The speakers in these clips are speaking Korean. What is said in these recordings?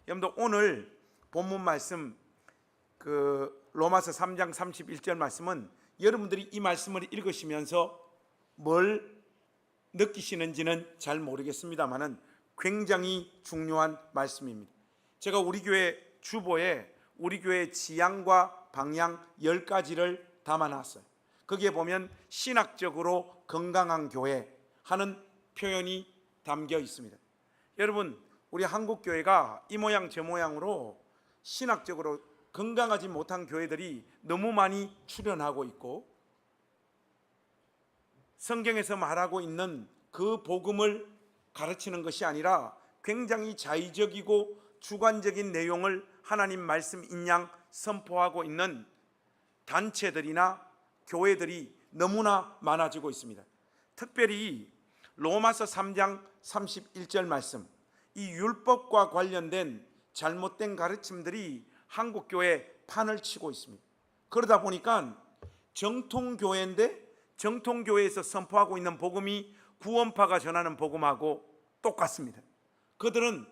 여러분들 오늘 본문 말씀 로마서 3장 31절 말씀은 여러분들이 이 말씀을 읽으시면서 뭘 느끼시는지는 잘 모르겠습니다만은 굉장히 중요한 말씀입니다. 제가 우리 교회 주보에 우리 교회 지향과 방향 10가지를 담아놨어요. 거기에 보면 신학적으로 건강한 교회 하는 표현이 담겨 있습니다. 여러분, 우리 한국 교회가 이 모양 저 모양으로 신학적으로 건강하지 못한 교회들이 너무 많이 출현하고 있고, 성경에서 말하고 있는 그 복음을 가르치는 것이 아니라 굉장히 자의적이고 주관적인 내용을 하나님 말씀인 양 선포하고 있는 단체들이나 교회들이 너무나 많아지고 있습니다. 특별히 로마서 3장 31절 말씀, 이 율법과 관련된 잘못된 가르침들이 한국교회 판을 치고 있습니다. 그러다 보니까 정통교회인데 정통교회에서 선포하고 있는 복음이 구원파가 전하는 복음하고 똑같습니다. 그들은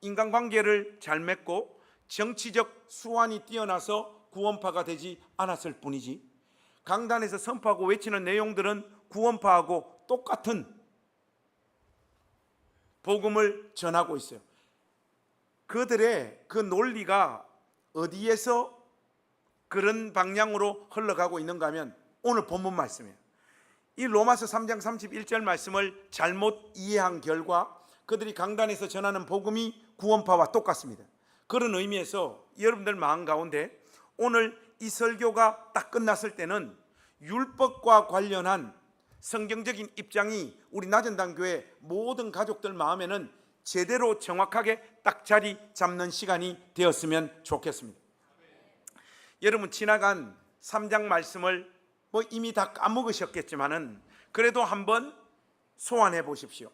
인간관계를 잘 맺고 정치적 수완이 뛰어나서 구원파가 되지 않았을 뿐이지, 강단에서 선포하고 외치는 내용들은 구원파하고 똑같은 복음을 전하고 있어요. 그들의 그 논리가 어디에서 그런 방향으로 흘러가고 있는가 하면 오늘 본문 말씀이에요. 이 로마서 3장 31절 말씀을 잘못 이해한 결과 그들이 강단에서 전하는 복음이 구원파와 똑같습니다. 그런 의미에서 여러분들 마음 가운데 오늘 이 설교가 딱 끝났을 때는 율법과 관련한 성경적인 입장이 우리 나전단교회 모든 가족들 마음에는 제대로 정확하게 딱 자리 잡는 시간이 되었으면 좋겠습니다. 여러분, 지나간 3장 말씀을 이미 다 까먹으셨겠지만은 그래도 한번 소환해 보십시오.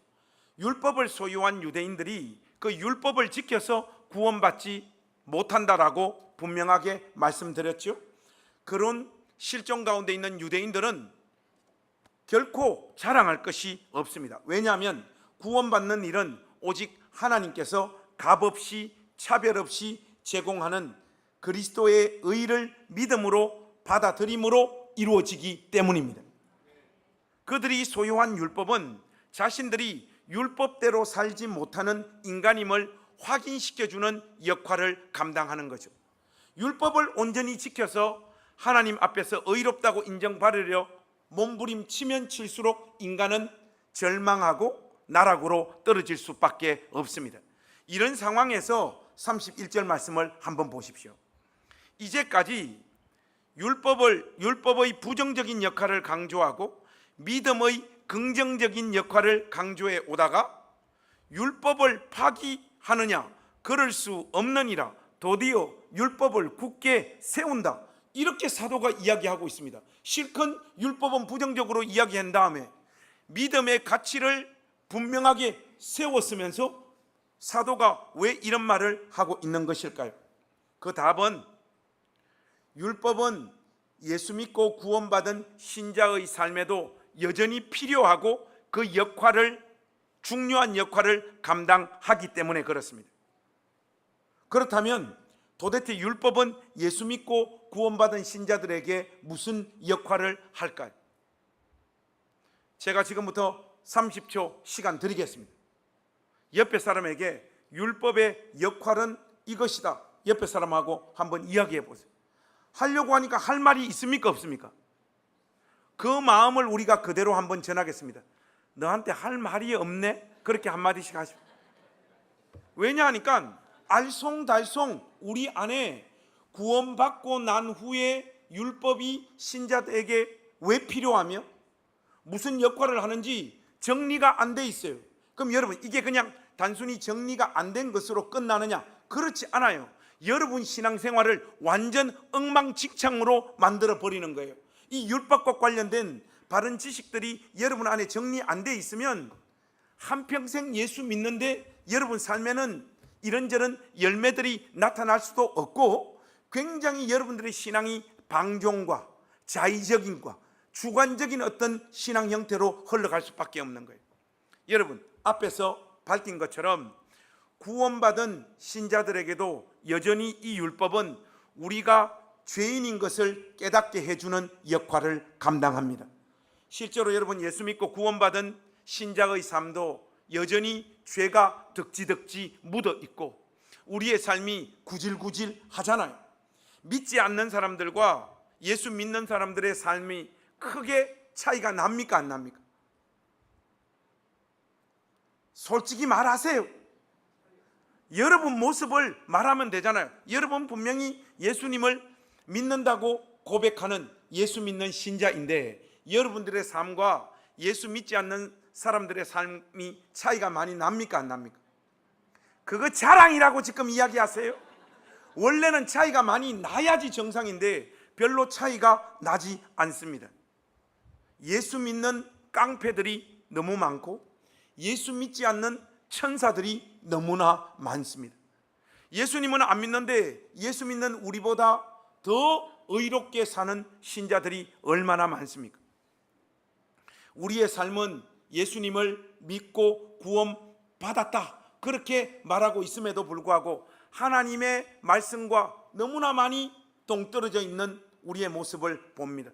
율법을 소유한 유대인들이 그 율법을 지켜서 구원받지 못한다라고 분명하게 말씀드렸죠. 그런 실정 가운데 있는 유대인들은 결코 자랑할 것이 없습니다. 왜냐하면 구원받는 일은 오직 하나님께서 값없이 차별 없이 제공하는 그리스도의 의를 믿음으로 받아들임으로 이루어지기 때문입니다. 그들이 소유한 율법은 자신들이 율법대로 살지 못하는 인간임을 확인시켜주는 역할을 감당하는 거죠. 율법을 온전히 지켜서 하나님 앞에서 의롭다고 인정받으려 몸부림치면 칠수록 인간은 절망하고 나락으로 떨어질 수밖에 없습니다. 이런 상황에서 31절 말씀을 한번 보십시오. 이제까지 율법의 부정적인 역할을 강조하고 믿음의 긍정적인 역할을 강조해 오다가 율법을 파기하느냐, 그럴 수 없느니라, 도리어 율법을 굳게 세운다, 이렇게 사도가 이야기하고 있습니다. 실컷 율법은 부정적으로 이야기한 다음에 믿음의 가치를 분명하게 세웠으면서 사도가 왜 이런 말을 하고 있는 것일까요? 그 답은 율법은 예수 믿고 구원받은 신자의 삶에도 여전히 필요하고 그 역할을, 중요한 역할을 감당하기 때문에 그렇습니다. 그렇다면 도대체 율법은 예수 믿고 구원받은 신자들에게 무슨 역할을 할까요? 제가 지금부터 30초 시간 드리겠습니다. 옆에 사람에게 율법의 역할은 이것이다, 옆에 사람하고 한번 이야기해 보세요. 하려고 하니까 할 말이 있습니까, 없습니까? 그 마음을 우리가 그대로 한번 전하겠습니다. 너한테 할 말이 없네? 그렇게 한마디씩 하십시오. 왜냐하니까 알쏭달쏭 우리 안에 구원받고 난 후에 율법이 신자들에게 왜 필요하며 무슨 역할을 하는지 정리가 안 돼 있어요. 그럼 여러분, 이게 그냥 단순히 정리가 안 된 것으로 끝나느냐? 그렇지 않아요. 여러분 신앙생활을 완전 엉망진창으로 만들어 버리는 거예요. 이 율법과 관련된 바른 지식들이 여러분 안에 정리 안 돼 있으면 한평생 예수 믿는데 여러분 삶에는 이런저런 열매들이 나타날 수도 없고, 굉장히 여러분들의 신앙이 방종과 자의적인과 주관적인 어떤 신앙 형태로 흘러갈 수밖에 없는 거예요. 여러분, 앞에서 밝힌 것처럼 구원받은 신자들에게도 여전히 이 율법은 우리가 죄인인 것을 깨닫게 해주는 역할을 감당합니다. 실제로 여러분, 예수 믿고 구원받은 신자의 삶도 여전히 죄가 덕지덕지 묻어 있고 우리의 삶이 구질구질 하잖아요. 믿지 않는 사람들과 예수 믿는 사람들의 삶이 크게 차이가 납니까, 안 납니까? 솔직히 말하세요. 여러분 모습을 말하면 되잖아요. 여러분 분명히 예수님을 믿는다고 고백하는 예수 믿는 신자인데 여러분들의 삶과 예수 믿지 않는 사람들의 삶이 차이가 많이 납니까, 안 납니까? 그거 자랑이라고 지금 이야기하세요? 원래는 차이가 많이 나야지 정상인데 별로 차이가 나지 않습니다. 예수 믿는 깡패들이 너무 많고 예수 믿지 않는 천사들이 너무나 많습니다. 예수님은 안 믿는데 예수 믿는 우리보다 더 의롭게 사는 신자들이 얼마나 많습니까? 우리의 삶은 예수님을 믿고 구원받았다 그렇게 말하고 있음에도 불구하고 하나님의 말씀과 너무나 많이 동떨어져 있는 우리의 모습을 봅니다.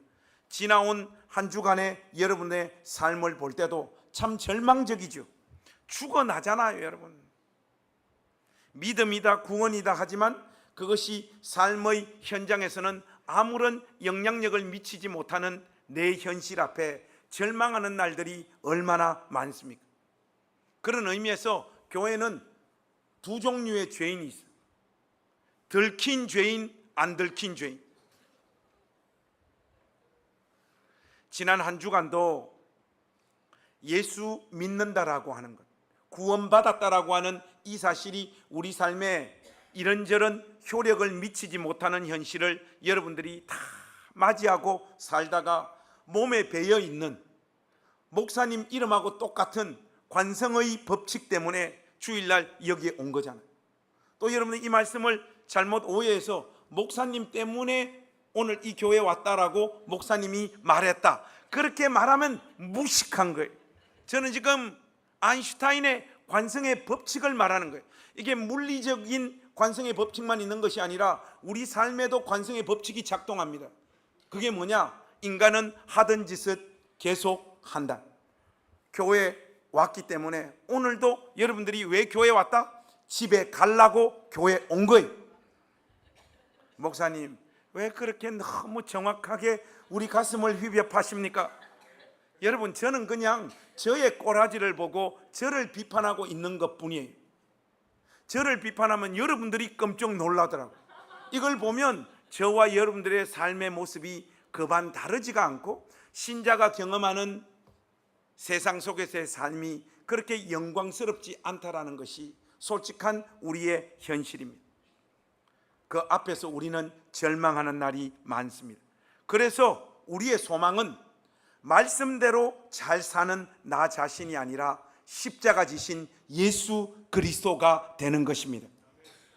지나온 한 주간의 여러분의 삶을 볼 때도 참 절망적이죠. 죽어나잖아요, 여러분. 믿음이다, 구원이다 하지만 그것이 삶의 현장에서는 아무런 영향력을 미치지 못하는 내 현실 앞에 절망하는 날들이 얼마나 많습니까? 그런 의미에서 교회는 두 종류의 죄인이 있어요. 들킨 죄인, 안 들킨 죄인. 지난 한 주간도 예수 믿는다라고 하는 것, 구원받았다라고 하는 이 사실이 우리 삶에 이런저런 효력을 미치지 못하는 현실을 여러분들이 다 맞이하고 살다가 몸에 배어 있는 목사님 이름하고 똑같은 관성의 법칙 때문에 주일날 여기에 온 거잖아요. 또 여러분들 이 말씀을 잘못 오해해서 목사님 때문에 오늘 이 교회에 왔다라고 목사님이 말했다 그렇게 말하면 무식한 거예요. 저는 지금 아인슈타인의 관성의 법칙을 말하는 거예요. 이게 물리적인 관성의 법칙만 있는 것이 아니라 우리 삶에도 관성의 법칙이 작동합니다. 그게 뭐냐? 인간은 하던 짓을 계속 한다. 교회에 왔기 때문에 오늘도 여러분들이 왜 교회에 왔다? 집에 가려고 교회에 온 거예요. 목사님 왜 그렇게 너무 정확하게 우리 가슴을 휘벼 파십니까? 여러분, 저는 그냥 저의 꼬라지를 보고 저를 비판하고 있는 것뿐이에요. 저를 비판하면 여러분들이 깜짝 놀라더라고요. 이걸 보면 저와 여러분들의 삶의 모습이 그반 다르지가 않고 신자가 경험하는 세상 속에서의 삶이 그렇게 영광스럽지 않다라는 것이 솔직한 우리의 현실입니다. 그 앞에서 우리는 절망하는 날이 많습니다. 그래서 우리의 소망은 말씀대로 잘 사는 나 자신이 아니라 십자가 지신 예수 그리스도가 되는 것입니다.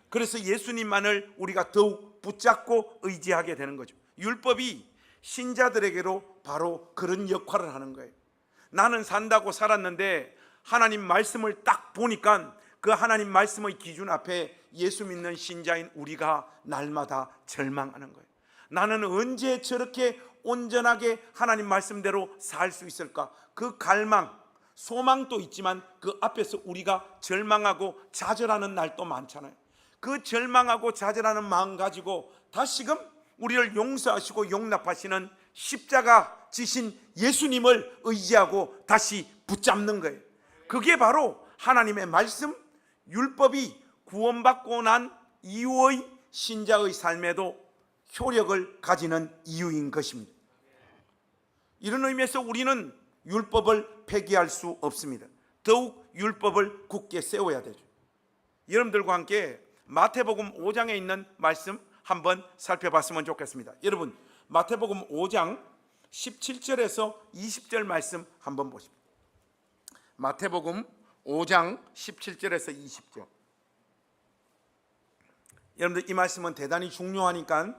그래서 예수님만을 우리가 더욱 붙잡고 의지하게 되는 거죠. 율법이 신자들에게로 바로 그런 역할을 하는 거예요. 나는 산다고 살았는데 하나님 말씀을 딱 보니까 그 하나님 말씀의 기준 앞에 예수 믿는 신자인 우리가 날마다 절망하는 거예요. 나는 언제 저렇게 온전하게 하나님 말씀대로 살 수 있을까? 그 갈망, 소망도 있지만 그 앞에서 우리가 절망하고 좌절하는 날도 많잖아요. 그 절망하고 좌절하는 마음 가지고 다시금 우리를 용서하시고 용납하시는 십자가 지신 예수님을 의지하고 다시 붙잡는 거예요. 그게 바로 하나님의 말씀, 율법이 구원받고 난 이후의 신자의 삶에도 효력을 가지는 이유인 것입니다. 이런 의미에서 우리는 율법을 폐기할 수 없습니다. 더욱 율법을 굳게 세워야 되죠. 여러분들과 함께 마태복음 5장에 있는 말씀 한번 살펴봤으면 좋겠습니다. 여러분, 마태복음 5장 17절에서 20절 말씀 한번 보십시오. 마태복음 5장 17절에서 20절. 여러분들 이 말씀은 대단히 중요하니까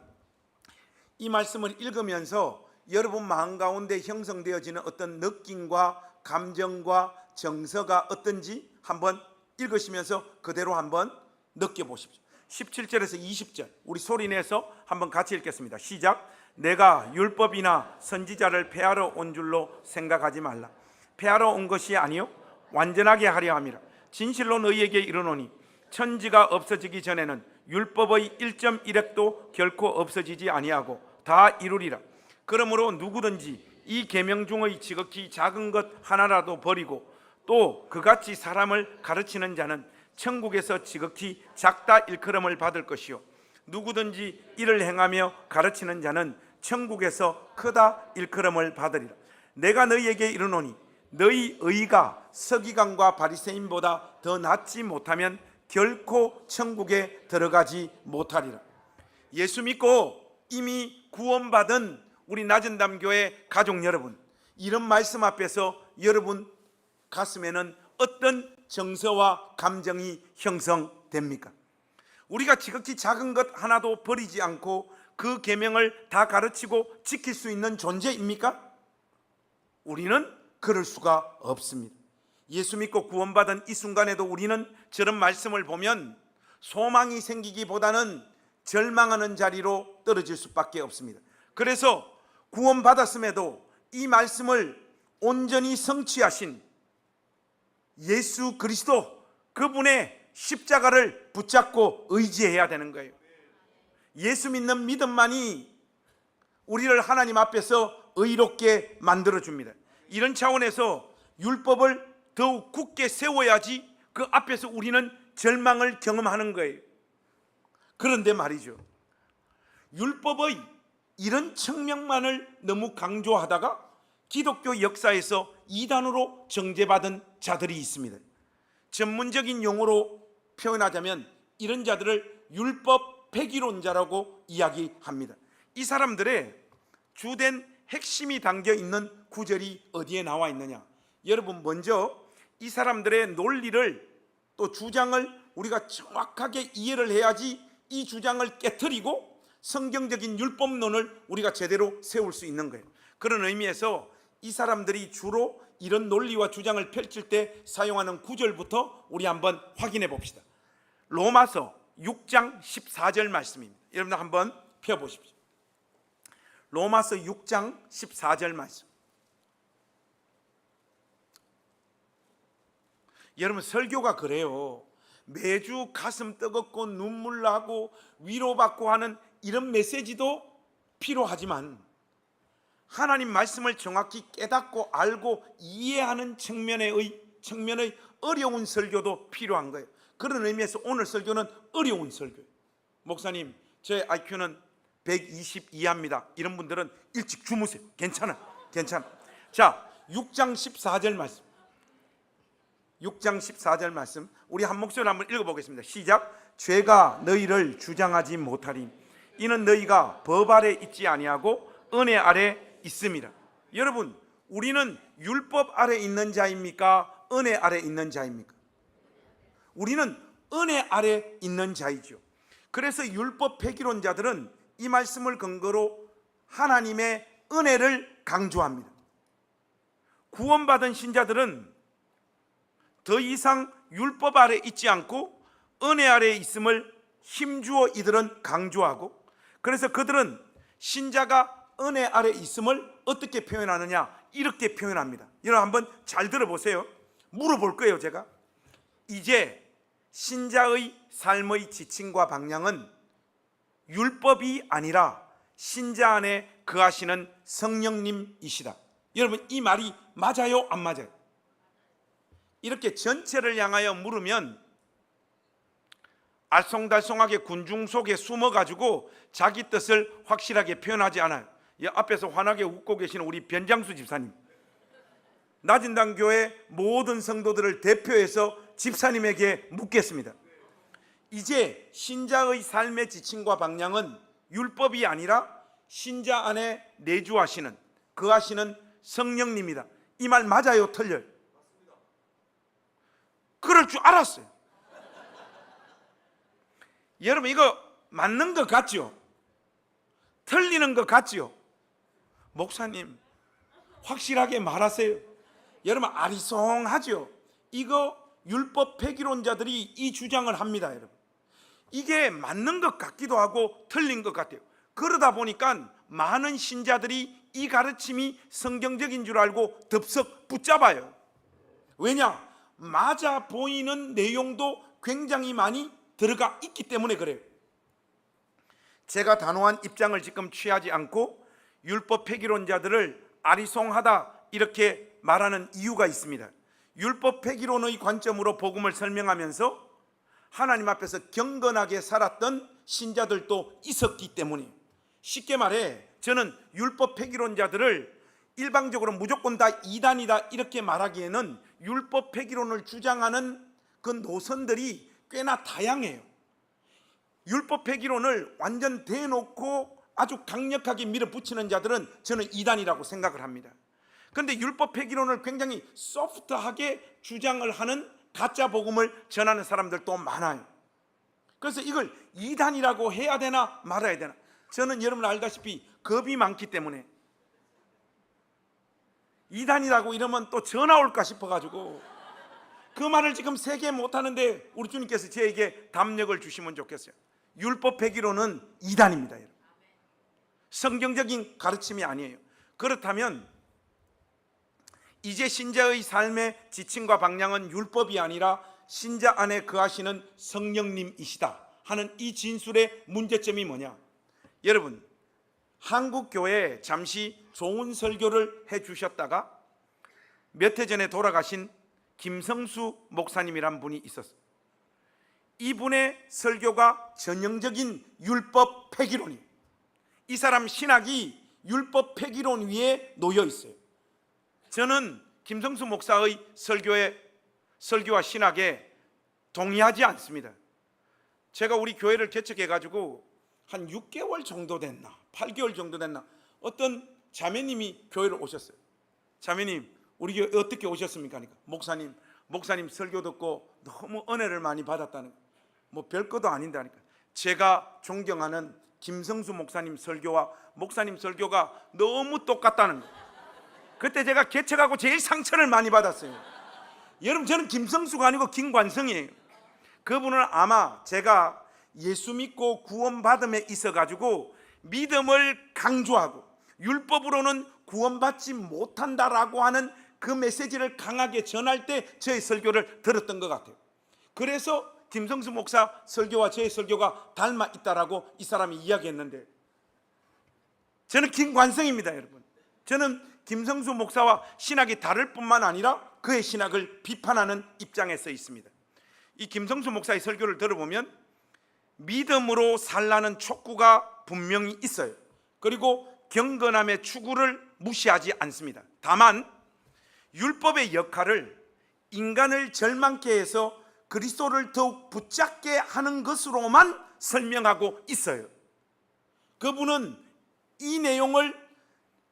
이 말씀을 읽으면서 여러분 마음 가운데 형성되어지는 어떤 느낌과 감정과 정서가 어떤지 한번 읽으시면서 그대로 한번 느껴보십시오. 17절에서 20절 우리 소리내서 한번 같이 읽겠습니다. 시작. 내가 율법이나 선지자를 폐하러 온 줄로 생각하지 말라. 폐하러 온 것이 아니요 완전하게 하려 함이라. 진실로 너희에게 이르노니 천지가 없어지기 전에는 율법의 1.1획도 결코 없어지지 아니하고 다 이루리라. 그러므로 누구든지 이 계명 중의 지극히 작은 것 하나라도 버리고 또 그같이 사람을 가르치는 자는 천국에서 지극히 작다 일컬음을 받을 것이요 누구든지 이를 행하며 가르치는 자는 천국에서 크다 일컬음을 받으리라. 내가 너희에게 이르노니 너희 의가 서기관과 바리새인보다 더 낫지 못하면 결코 천국에 들어가지 못하리라. 예수 믿고 이미 구원받은 우리 낮은담교회 가족 여러분, 이런 말씀 앞에서 여러분 가슴에는 어떤 정서와 감정이 형성됩니까? 우리가 지극히 작은 것 하나도 버리지 않고 그 계명을 다 가르치고 지킬 수 있는 존재입니까? 우리는 그럴 수가 없습니다. 예수 믿고 구원받은 이 순간에도 우리는 저런 말씀을 보면 소망이 생기기보다는 절망하는 자리로 떨어질 수밖에 없습니다. 그래서 구원받았음에도 이 말씀을 온전히 성취하신 예수 그리스도, 그분의 십자가를 붙잡고 의지해야 되는 거예요. 예수 믿는 믿음만이 우리를 하나님 앞에서 의롭게 만들어줍니다. 이런 차원에서 율법을 더욱 굳게 세워야지 그 앞에서 우리는 절망을 경험하는 거예요. 그런데 말이죠, 율법의 이런 측면만을 너무 강조하다가 기독교 역사에서 이단으로 정죄받은 자들이 있습니다. 전문적인 용어로 표현하자면 이런 자들을 율법 폐기론자라고 이야기합니다. 이 사람들의 주된 핵심이 담겨 있는 구절이 어디에 나와 있느냐? 여러분, 먼저 이 사람들의 논리를 또 주장을 우리가 정확하게 이해를 해야지 이 주장을 깨트리고 성경적인 율법론을 우리가 제대로 세울 수 있는 거예요. 그런 의미에서 이 사람들이 주로 이런 논리와 주장을 펼칠 때 사용하는 구절부터 우리 한번 확인해 봅시다. 로마서 6장 14절 말씀입니다. 여러분들 한번 펴보십시오. 로마서 6장 14절 말씀. 여러분, 설교가 그래요. 매주 가슴 뜨겁고 눈물 나고 위로받고 하는 이런 메시지도 필요하지만 하나님 말씀을 정확히 깨닫고 알고 이해하는 측면의 어려운 설교도 필요한 거예요. 그런 의미에서 오늘 설교는 어려운 설교예요. 목사님, 제 IQ는 120 이하입니다. 이런 분들은 일찍 주무세요. 괜찮아. 자, 6장 14절 말씀. 6장 14절 말씀 우리 한 목소리로 한번 읽어보겠습니다. 시작. 죄가 너희를 주장하지 못하리. 이는 너희가 법 아래 있지 아니하고 은혜 아래 있습니다. 여러분, 우리는 율법 아래 있는 자입니까? 은혜 아래 있는 자입니까? 우리는 은혜 아래 있는 자이죠. 그래서 율법 폐기론자들은 이 말씀을 근거로 하나님의 은혜를 강조합니다. 구원받은 신자들은 더 이상 율법 아래 있지 않고 은혜 아래 있음을 힘주어 이들은 강조하고, 그래서 그들은 신자가 은혜 아래 있음을 어떻게 표현하느냐, 이렇게 표현합니다. 여러분 한번 잘 들어보세요. 물어볼 거예요. 제가 이제 신자의 삶의 지침과 방향은 율법이 아니라 신자 안에 거하시는 성령님이시다. 여러분, 이 말이 맞아요, 안 맞아요? 이렇게 전체를 향하여 물으면 알쏭달쏭하게 군중 속에 숨어가지고 자기 뜻을 확실하게 표현하지 않아요. 앞에서 환하게 웃고 계시는 우리 변장수 집사님, 낮은당교회 모든 성도들을 대표해서 집사님에게 묻겠습니다. 이제 신자의 삶의 지침과 방향은 율법이 아니라 신자 안에 내주하시는, 거하시는 성령님이다. 이 말 맞아요, 틀려요? 그럴 줄 알았어요. 여러분, 이거 맞는 것 같죠? 틀리는 것 같죠? 목사님, 확실하게 말하세요. 여러분, 아리송하죠? 이거 율법 폐기론자들이 이 주장을 합니다, 여러분. 이게 맞는 것 같기도 하고 틀린 것 같아요. 그러다 보니까 많은 신자들이 이 가르침이 성경적인 줄 알고 덥석 붙잡아요. 왜냐? 맞아 보이는 내용도 굉장히 많이 들어가 있기 때문에 그래요. 제가 단호한 입장을 지금 취하지 않고 율법 폐기론자들을 아리송하다 이렇게 말하는 이유가 있습니다. 율법 폐기론의 관점으로 복음을 설명하면서 하나님 앞에서 경건하게 살았던 신자들도 있었기 때문에, 쉽게 말해 저는 율법 폐기론자들을 일방적으로 무조건 다 이단이다 이렇게 말하기에는 율법 폐기론을 주장하는 그 노선들이 꽤나 다양해요. 율법 폐기론을 완전 대놓고 아주 강력하게 밀어붙이는 자들은 저는 이단이라고 생각을 합니다. 그런데 율법 폐기론을 굉장히 소프트하게 주장을 하는 가짜 복음을 전하는 사람들도 많아요. 그래서 이걸 이단이라고 해야 되나 말아야 되나, 저는 여러분 알다시피 겁이 많기 때문에 이단이라고 이러면 또 전화 올까 싶어가지고 그 말을 지금 세게 못하는데 우리 주님께서 저에게 담력을 주시면 좋겠어요. 율법 폐기론은 이단입니다, 여러분. 성경적인 가르침이 아니에요. 그렇다면 이제 신자의 삶의 지침과 방향은 율법이 아니라 신자 안에 거하시는 성령님이시다 하는 이 진술의 문제점이 뭐냐? 여러분, 한국 교회에 잠시 좋은 설교를 해주셨다가 몇 해 전에 돌아가신 김성수 목사님이란 분이 있었어요. 이분의 설교가 전형적인 율법 폐기론이에요. 이 사람 신학이 율법 폐기론 위에 놓여 있어요. 저는 김성수 목사의 설교와 신학에 동의하지 않습니다. 제가 우리 교회를 개척해가지고 한 6개월 정도 됐나 8개월 정도 됐나 어떤 자매님이 교회를 오셨어요. 자매님, 우리 교회 어떻게 오셨습니까? 그러니까 목사님 설교 듣고 너무 은혜를 많이 받았다는 거예요. 뭐 별것도 아닌다니까. 제가 존경하는 김성수 목사님 설교와 목사님 설교가 너무 똑같다는 거예요. 그때 제가 개척하고 제일 상처를 많이 받았어요. 여러분, 저는 김성수가 아니고 김관성이에요. 그분은 아마 제가 예수 믿고 구원받음에 있어가지고 믿음을 강조하고 율법으로는 구원받지 못한다라고 하는 그 메시지를 강하게 전할 때 저의 설교를 들었던 것 같아요. 그래서 김성수 목사 설교와 저의 설교가 닮아 있다라고 이 사람이 이야기했는데, 저는 김관성입니다, 여러분. 저는 김성수 목사와 신학이 다를 뿐만 아니라 그의 신학을 비판하는 입장에 서 있습니다. 이 김성수 목사의 설교를 들어보면 믿음으로 살라는 촉구가 분명히 있어요. 그리고 경건함의 추구를 무시하지 않습니다. 다만 율법의 역할을 인간을 절망케 해서 그리스도를 더욱 붙잡게 하는 것으로만 설명하고 있어요. 그분은 이 내용을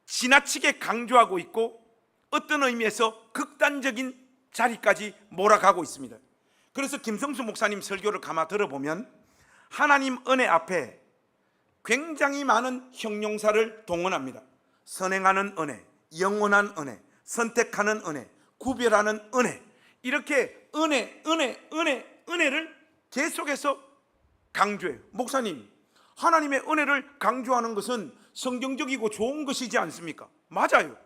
지나치게 강조하고 있고 어떤 의미에서 극단적인 자리까지 몰아가고 있습니다. 그래서 김성수 목사님 설교를 가만 들어보면 하나님 은혜 앞에 굉장히 많은 형용사를 동원합니다. 선행하는 은혜, 영원한 은혜, 선택하는 은혜, 구별하는 은혜, 이렇게 은혜를 계속해서 강조해요. 목사님, 하나님의 은혜를 강조하는 것은 성경적이고 좋은 것이지 않습니까? 맞아요.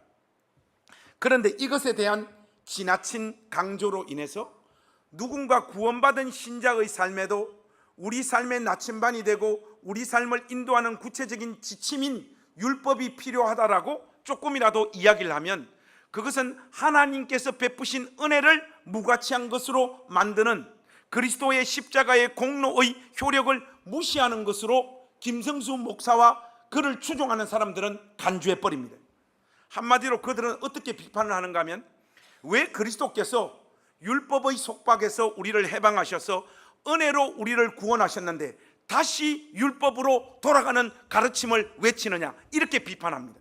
그런데 이것에 대한 지나친 강조로 인해서 누군가 구원받은 신자의 삶에도 우리 삶의 나침반이 되고 우리 삶을 인도하는 구체적인 지침인 율법이 필요하다라고 조금이라도 이야기를 하면 그것은 하나님께서 베푸신 은혜를 무가치한 것으로 만드는 그리스도의 십자가의 공로의 효력을 무시하는 것으로 김성수 목사와 그를 추종하는 사람들은 간주해버립니다. 한마디로 그들은 어떻게 비판을 하는가 하면, 왜 그리스도께서 율법의 속박에서 우리를 해방하셔서 은혜로 우리를 구원하셨는데 다시 율법으로 돌아가는 가르침을 외치느냐, 이렇게 비판합니다.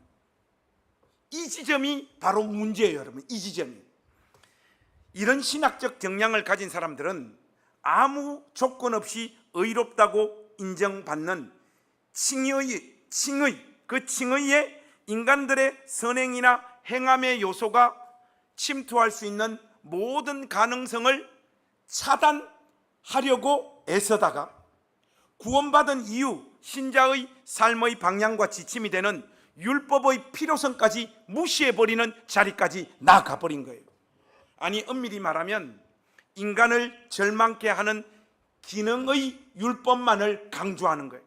이 지점이 바로 문제예요, 여러분. 이 지점이. 이런 신학적 경향을 가진 사람들은 아무 조건 없이 의롭다고 인정받는 칭의에 인간들의 선행이나 행함의 요소가 침투할 수 있는 모든 가능성을 차단하려고 애쓰다가 구원받은 이후 신자의 삶의 방향과 지침이 되는 율법의 필요성까지 무시해버리는 자리까지 나아가 버린 거예요. 아니, 엄밀히 말하면 인간을 절망케 하는 기능의 율법만을 강조하는 거예요.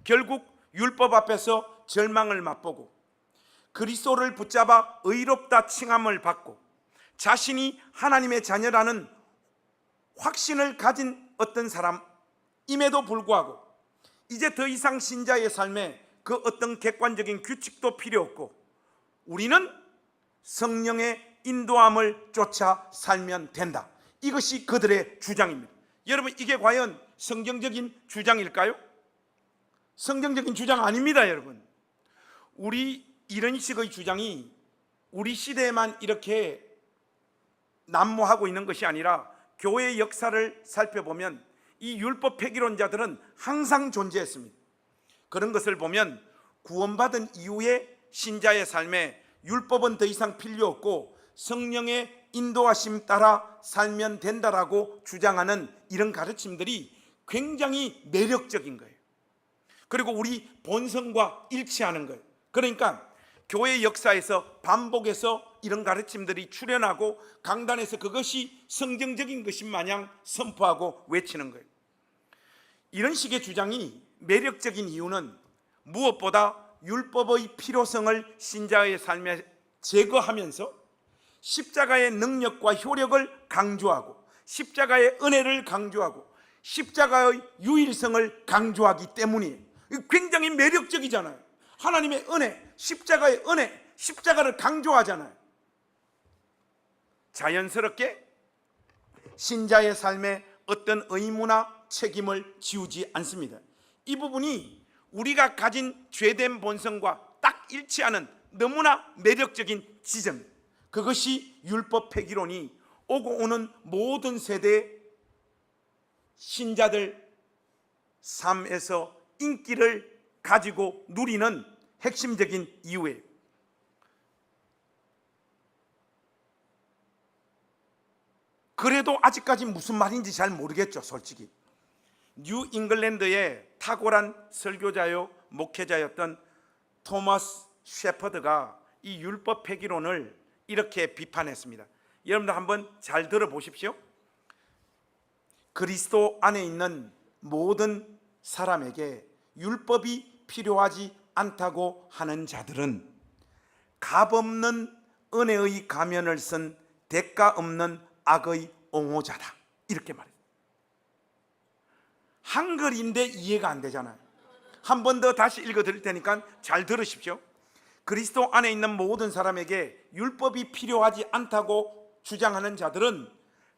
결국 율법 앞에서 절망을 맛보고 그리스도를 붙잡아 의롭다 칭함을 받고 자신이 하나님의 자녀라는 확신을 가진 어떤 사람임에도 불구하고 이제 더 이상 신자의 삶에 그 어떤 객관적인 규칙도 필요 없고 우리는 성령의 인도함을 쫓아 살면 된다. 이것이 그들의 주장입니다. 여러분, 이게 과연 성경적인 주장일까요? 성경적인 주장 아닙니다. 여러분, 우리 이런 식의 주장이 우리 시대에만 이렇게 난무하고 있는 것이 아니라 교회의 역사를 살펴보면 이 율법 폐기론자들은 항상 존재했습니다. 그런 것을 보면 구원받은 이후에 신자의 삶에 율법은 더 이상 필요 없고 성령의 인도하심 따라 살면 된다라고 주장하는 이런 가르침들이 굉장히 매력적인 거예요. 그리고 우리 본성과 일치하는 거예요. 그러니까 교회 역사에서 반복해서 이런 가르침들이 출현하고 강단에서 그것이 성경적인 것인 마냥 선포하고 외치는 거예요. 이런 식의 주장이 매력적인 이유는 무엇보다 율법의 필요성을 신자의 삶에 제거하면서 십자가의 능력과 효력을 강조하고 십자가의 은혜를 강조하고 십자가의 유일성을 강조하기 때문이에요. 굉장히 매력적이잖아요. 하나님의 은혜, 십자가의 은혜, 십자가를 강조하잖아요. 자연스럽게 신자의 삶에 어떤 의무나 책임을 지우지 않습니다. 이 부분이 우리가 가진 죄된 본성과 딱 일치하는 너무나 매력적인 지점, 그것이 율법 폐기론이 오고 오는 모든 세대의 신자들 삶에서 인기를 가지고 누리는 핵심적인 이유예요. 그래도 아직까지 무슨 말인지 잘 모르겠죠, 솔직히. 뉴 잉글랜드의 탁월한 설교자요 목회자였던 토마스 셰퍼드가 이 율법 폐기론을 이렇게 비판했습니다. 여러분들 한번 잘 들어보십시오. 그리스도 안에 있는 모든 사람에게 율법이 필요하지 않다고 하는 자들은 값없는 은혜의 가면을 쓴 대가 없는 악의 옹호자다, 이렇게 말해요. 한글인데 이해가 안 되잖아요. 한 번 더 다시 읽어 드릴 테니까 잘 들으십시오. 그리스도 안에 있는 모든 사람에게 율법이 필요하지 않다고 주장하는 자들은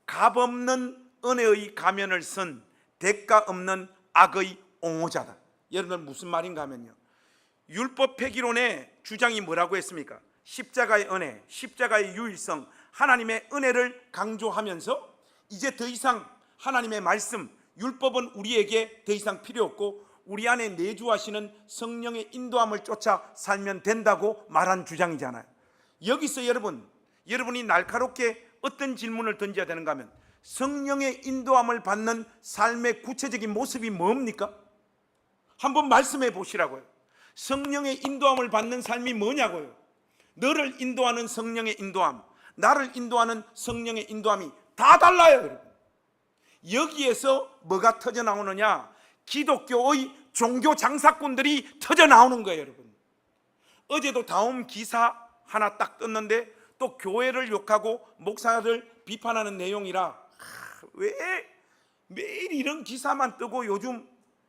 값없는 은혜의 가면을 쓴 대가 없는 악의 옹호자다. 여러분, 무슨 말인가 하면요, 율법 폐기론의 주장이 뭐라고 했습니까? 십자가의 은혜, 십자가의 유일성, 하나님의 은혜를 강조하면서 이제 더 이상 하나님의 말씀, 율법은 우리에게 더 이상 필요 없고 우리 안에 내주하시는 성령의 인도함을 쫓아 살면 된다고 말한 주장이잖아요. 여기서 여러분이 날카롭게 어떤 질문을 던져야 되는가 하면 성령의 인도함을 받는 삶의 구체적인 모습이 뭡니까? 한번 말씀해 보시라고요. 성령의 인도함을 받는 삶이 뭐냐고요. 너를 인도하는 성령의 인도함, 나를 인도하는 성령의 인도함이 다 달라요, 여러분. 여기에서 뭐가 터져 나오느냐? 기독교의 종교 장사꾼들이 터져 나오는 거예요, 여러분. 어제도 다음 기사 하나 딱 떴는데 또 교회를 욕하고 목사를 비판하는 내용이라 왜 매일 이런 기사만 뜨고 요즘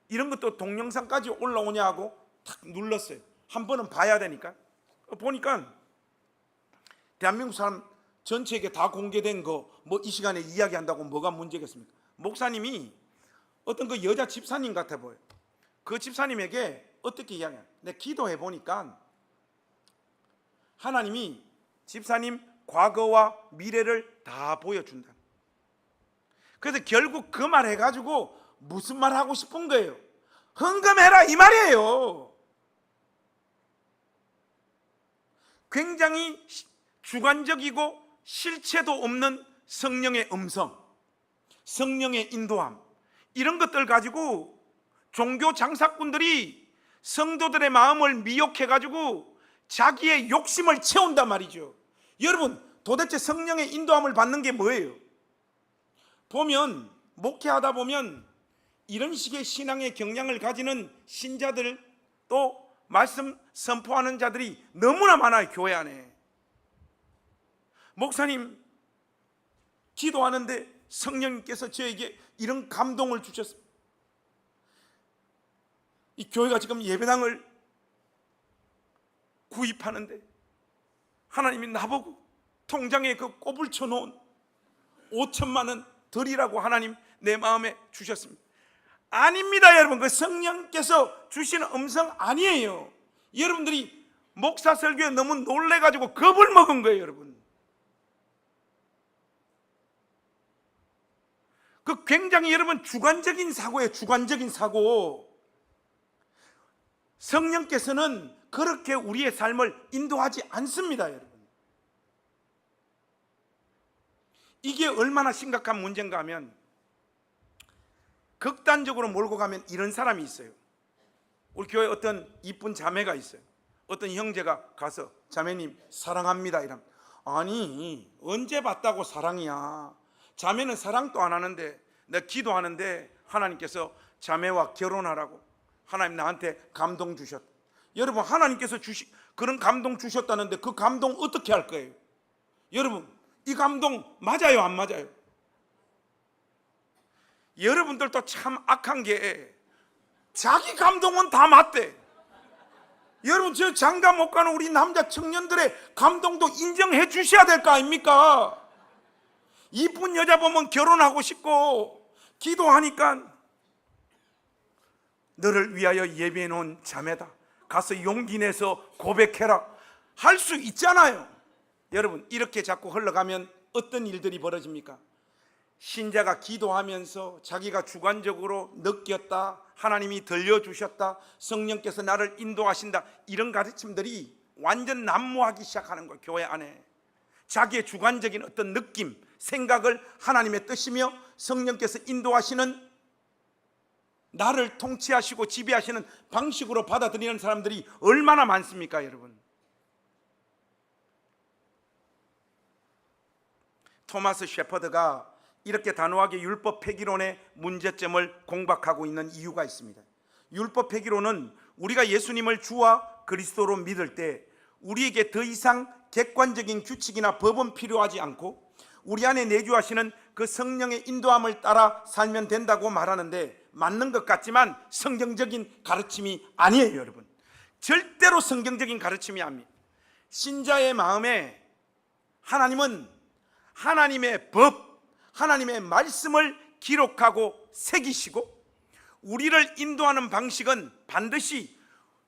이런 것도 동영상까지 올라오냐 하고 탁 눌렀어요. 한 번은 봐야 되니까. 보니까 대한민국 사람 전체에게 다 공개된 거 뭐 이 시간에 이야기한다고 뭐가 문제겠습니까? 목사님이 어떤 그 여자 집사님 같아 보여요. 그 집사님에게 어떻게 이야기해요? 내가 기도해 보니까 하나님이 집사님 과거와 미래를 다 보여준다. 그래서 결국 그 말 해가지고 무슨 말 하고 싶은 거예요? 헌금해라, 이 말이에요. 굉장히 주관적이고 실체도 없는 성령의 음성, 성령의 인도함, 이런 것들 가지고 종교 장사꾼들이 성도들의 마음을 미혹해가지고 자기의 욕심을 채운단 말이죠. 여러분, 도대체 성령의 인도함을 받는 게 뭐예요? 보면, 목회하다 보면 이런 식의 신앙의 경향을 가지는 신자들, 또 말씀 선포하는 자들이 너무나 많아요. 교회 안에. 목사님, 기도하는데 성령님께서 저에게 이런 감동을 주셨습니다. 이 교회가 지금 예배당을 구입하는데 하나님이 나보고 통장에 그 꼽을 쳐놓은 5천만 원 드리라고 하나님 내 마음에 주셨습니다. 아닙니다, 여러분. 그 성령께서 주시는 음성 아니에요. 여러분들이 목사 설교에 너무 놀래가지고 겁을 먹은 거예요, 여러분. 그 굉장히 여러분 주관적인 사고예요. 주관적인 사고. 성령께서는 그렇게 우리의 삶을 인도하지 않습니다, 여러분. 이게 얼마나 심각한 문제인가 하면, 극단적으로 몰고 가면 이런 사람이 있어요. 우리 교회에 어떤 이쁜 자매가 있어요. 어떤 형제가 가서 자매님 사랑합니다 이러면, 아니 언제 봤다고 사랑이야. 자매는 사랑도 안 하는데 내가 기도하는데 하나님께서 자매와 결혼하라고 하나님 나한테 감동 주셨다. 여러분, 하나님께서 그런 감동 주셨다는데 그 감동 어떻게 할 거예요? 여러분, 이 감동 맞아요, 안 맞아요? 여러분들도 참 악한 게 자기 감동은 다 맞대. 여러분, 저 장가 못 가는 우리 남자 청년들의 감동도 인정해 주셔야 될 거 아닙니까? 이쁜 여자 보면 결혼하고 싶고, 기도하니까 너를 위하여 예비해 놓은 자매다, 가서 용기 내서 고백해라, 할 수 있잖아요. 여러분, 이렇게 자꾸 흘러가면 어떤 일들이 벌어집니까? 신자가 기도하면서 자기가 주관적으로 느꼈다, 하나님이 들려주셨다, 성령께서 나를 인도하신다, 이런 가르침들이 완전 난무하기 시작하는 거예요. 교회 안에 자기의 주관적인 어떤 느낌, 생각을 하나님의 뜻이며 성령께서 인도하시는, 나를 통치하시고 지배하시는 방식으로 받아들이는 사람들이 얼마나 많습니까, 여러분? 토마스 셰퍼드가 이렇게 단호하게 율법 폐기론의 문제점을 공박하고 있는 이유가 있습니다. 율법 폐기론은 우리가 예수님을 주와 그리스도로 믿을 때 우리에게 더 이상 객관적인 규칙이나 법은 필요하지 않고 우리 안에 내주하시는 그 성령의 인도함을 따라 살면 된다고 말하는데, 맞는 것 같지만 성경적인 가르침이 아니에요, 여러분. 절대로 성경적인 가르침이 아닙니다. 신자의 마음에 하나님은 하나님의 법, 하나님의 말씀을 기록하고 새기시고, 우리를 인도하는 방식은 반드시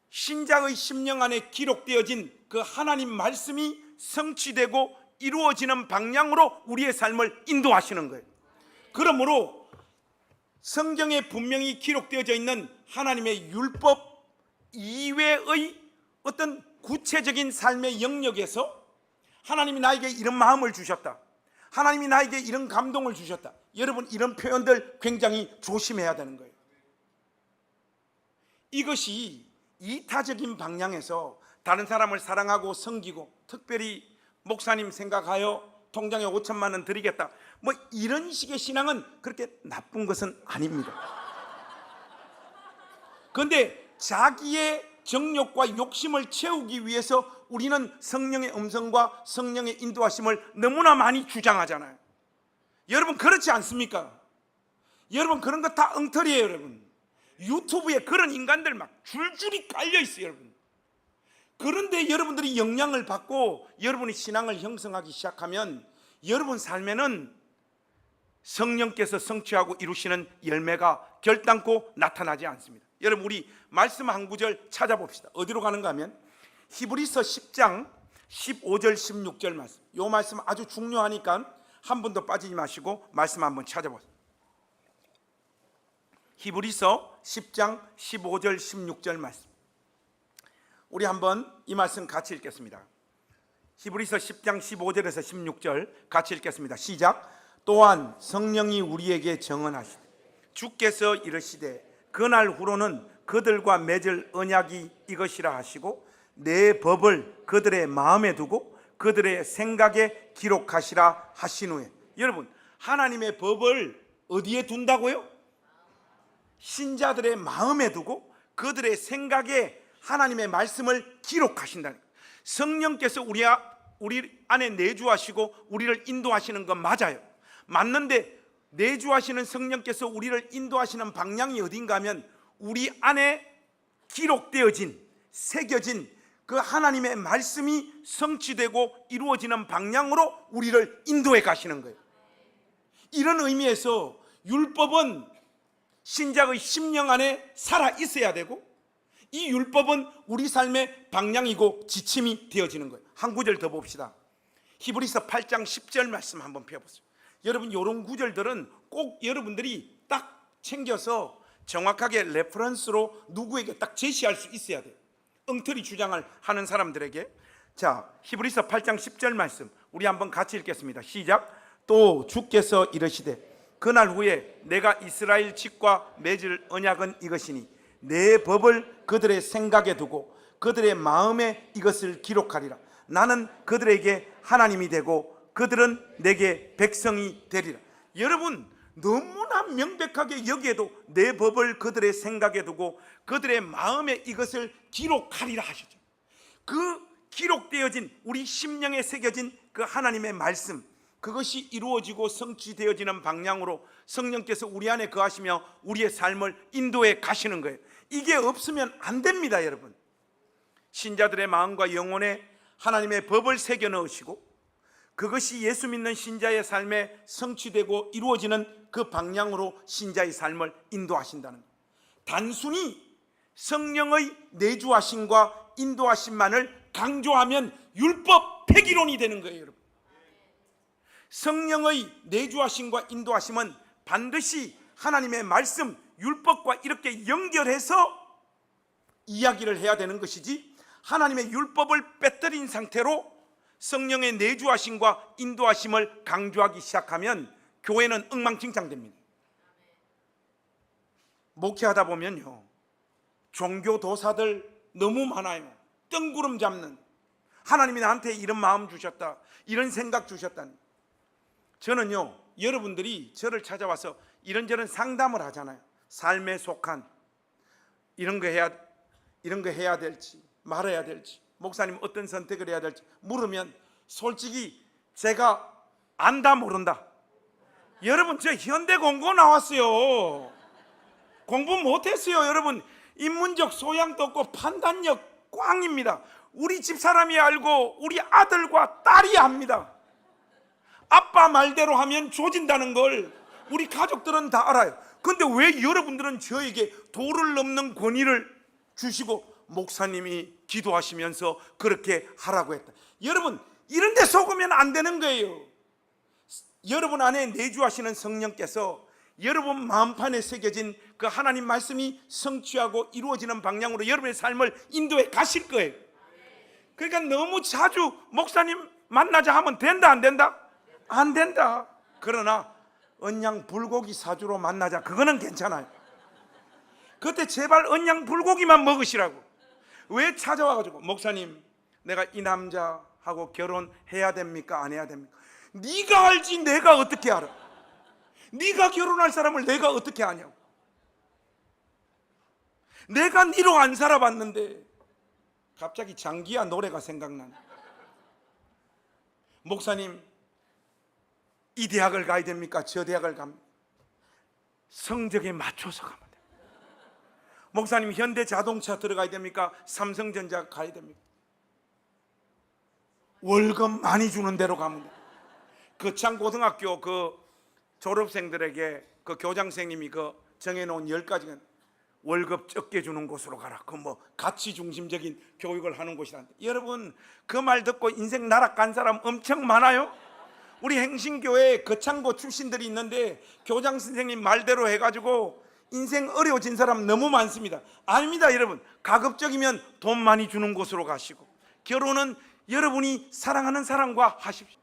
신자의 심령 안에 기록되어진 그 하나님 말씀이 성취되고 이루어지는 방향으로 우리의 삶을 인도하시는 거예요. 그러므로 성경에 분명히 기록되어져 있는 하나님의 율법 이외의 어떤 구체적인 삶의 영역에서 하나님이 나에게 이런 마음을 주셨다, 하나님이 나에게 이런 감동을 주셨다, 여러분, 이런 표현들 굉장히 조심해야 되는 거예요. 이것이 이타적인 방향에서 다른 사람을 사랑하고 섬기고, 특별히 목사님 생각하여 통장에 5천만 원 드리겠다, 뭐 이런 식의 신앙은 그렇게 나쁜 것은 아닙니다. 그런데 자기의 정욕과 욕심을 채우기 위해서 우리는 성령의 음성과 성령의 인도하심을 너무나 많이 주장하잖아요. 여러분, 그렇지 않습니까? 여러분, 그런 거 다 엉터리예요. 여러분, 유튜브에 그런 인간들 막 줄줄이 깔려 있어요, 여러분. 그런데 여러분들이 영향을 받고 여러분이 신앙을 형성하기 시작하면 여러분 삶에는 성령께서 성취하고 이루시는 열매가 결단코 나타나지 않습니다. 여러분, 우리 말씀 한 구절 찾아봅시다. 어디로 가는가 하면 히브리서 10장 15절 16절 말씀. 이 말씀 아주 중요하니까 한 번도 빠지지 마시고 말씀 한번 찾아보세요. 히브리서 10장 15절 16절 말씀. 우리 한번 이 말씀 같이 읽겠습니다. 히브리서 10장 15절에서 16절 같이 읽겠습니다. 시작. 또한 성령이 우리에게 정언하시되 주께서 이르시되 그날 후로는 그들과 맺을 언약이 이것이라 하시고 내 법을 그들의 마음에 두고 그들의 생각에 기록하시라 하신 후에, 여러분, 하나님의 법을 어디에 둔다고요? 신자들의 마음에 두고 그들의 생각에 하나님의 말씀을 기록하신다는 거예요. 성령께서 우리 안에 내주하시고 우리를 인도하시는 건 맞아요. 맞는데 내주하시는 성령께서 우리를 인도하시는 방향이 어딘가 하면 우리 안에 기록되어진, 새겨진 그 하나님의 말씀이 성취되고 이루어지는 방향으로 우리를 인도해 가시는 거예요. 이런 의미에서 율법은 신자의 심령 안에 살아 있어야 되고, 이 율법은 우리 삶의 방향이고 지침이 되어지는 거예요. 한 구절 더 봅시다. 히브리서 8장 10절 말씀 한번 펴보세요. 여러분, 이런 구절들은 꼭 여러분들이 딱 챙겨서 정확하게 레퍼런스로 누구에게 딱 제시할 수 있어야 돼요. 엉터리 주장을 하는 사람들에게. 자, 히브리서 8장 10절 말씀 우리 한번 같이 읽겠습니다. 시작. 또 주께서 이르시되 그날 후에 내가 이스라엘 집과 맺을 언약은 이것이니 내 법을 그들의 생각에 두고 그들의 마음에 이것을 기록하리라. 나는 그들에게 하나님이 되고 그들은 내게 백성이 되리라. 여러분, 너무나 명백하게 여기에도 내 법을 그들의 생각에 두고 그들의 마음에 이것을 기록하리라 하셨죠. 그 기록되어진 우리 심령에 새겨진 그 하나님의 말씀, 그것이 이루어지고 성취되어지는 방향으로 성령께서 우리 안에 거하시며 우리의 삶을 인도해 가시는 거예요. 이게 없으면 안 됩니다, 여러분. 신자들의 마음과 영혼에 하나님의 법을 새겨 넣으시고 그것이 예수 믿는 신자의 삶에 성취되고 이루어지는 그 방향으로 신자의 삶을 인도하신다는 거예요. 단순히 성령의 내주하심과 인도하심만을 강조하면 율법 폐기론이 되는 거예요, 여러분. 성령의 내주하심과 인도하심은 반드시 하나님의 말씀, 율법과 이렇게 연결해서 이야기를 해야 되는 것이지, 하나님의 율법을 빼뜨린 상태로 성령의 내주하심과 인도하심을 강조하기 시작하면 교회는 엉망진창됩니다. 목회하다 보면요, 종교 도사들 너무 많아요. 뜬구름 잡는, 하나님이 나한테 이런 마음 주셨다, 이런 생각 주셨다는. 저는요, 여러분들이 저를 찾아와서 이런저런 상담을 하잖아요. 삶에 속한 이런 거 해야 될지 말아야 될지, 목사님 어떤 선택을 해야 될지 물으면 솔직히 제가 안다 모른다. 여러분, 저 현대 공고 나왔어요. 공부 못했어요. 여러분, 인문적 소양도 없고 판단력 꽝입니다. 우리 집사람이 알고 우리 아들과 딸이 압니다. 아빠 말대로 하면 조진다는 걸 우리 가족들은 다 알아요. 그런데 왜 여러분들은 저에게 도를 넘는 권위를 주시고 목사님이 기도하시면서 그렇게 하라고 했다. 여러분, 이런 데 속으면 안 되는 거예요. 여러분 안에 내주하시는 성령께서 여러분 마음판에 새겨진 그 하나님 말씀이 성취하고 이루어지는 방향으로 여러분의 삶을 인도해 가실 거예요. 그러니까 너무 자주 목사님 만나자 하면 된다, 안 된다? 안 된다. 그러나 언양 불고기 사주로 만나자, 그거는 괜찮아요. 그때 제발 언양 불고기만 먹으시라고. 왜 찾아와가지고 목사님, 내가 이 남자하고 결혼해야 됩니까, 안 해야 됩니까? 네가 알지 내가 어떻게 알아? 네가 결혼할 사람을 내가 어떻게 아냐고. 내가 니로 안 살아봤는데. 갑자기 장기야 노래가 생각나네. 목사님, 이 대학을 가야 됩니까, 저 대학을 갑니까? 성적에 맞춰서 가면 돼. 목사님, 현대자동차 들어가야 됩니까, 삼성전자 가야 됩니까? 월급 많이 주는 데로 가면 돼. 거창고등학교 그 졸업생들에게 그 교장선생님이 그 정해놓은 10가지가 월급 적게 주는 곳으로 가라. 그 뭐 가치 중심적인 교육을 하는 곳이란다. 여러분, 그 말 듣고 인생 나락간 사람 엄청 많아요. 우리 행신교회에 거창고 출신들이 있는데 교장 선생님 말대로 해가지고 인생 어려워진 사람 너무 많습니다. 아닙니다, 여러분. 가급적이면 돈 많이 주는 곳으로 가시고, 결혼은 여러분이 사랑하는 사람과 하십시오.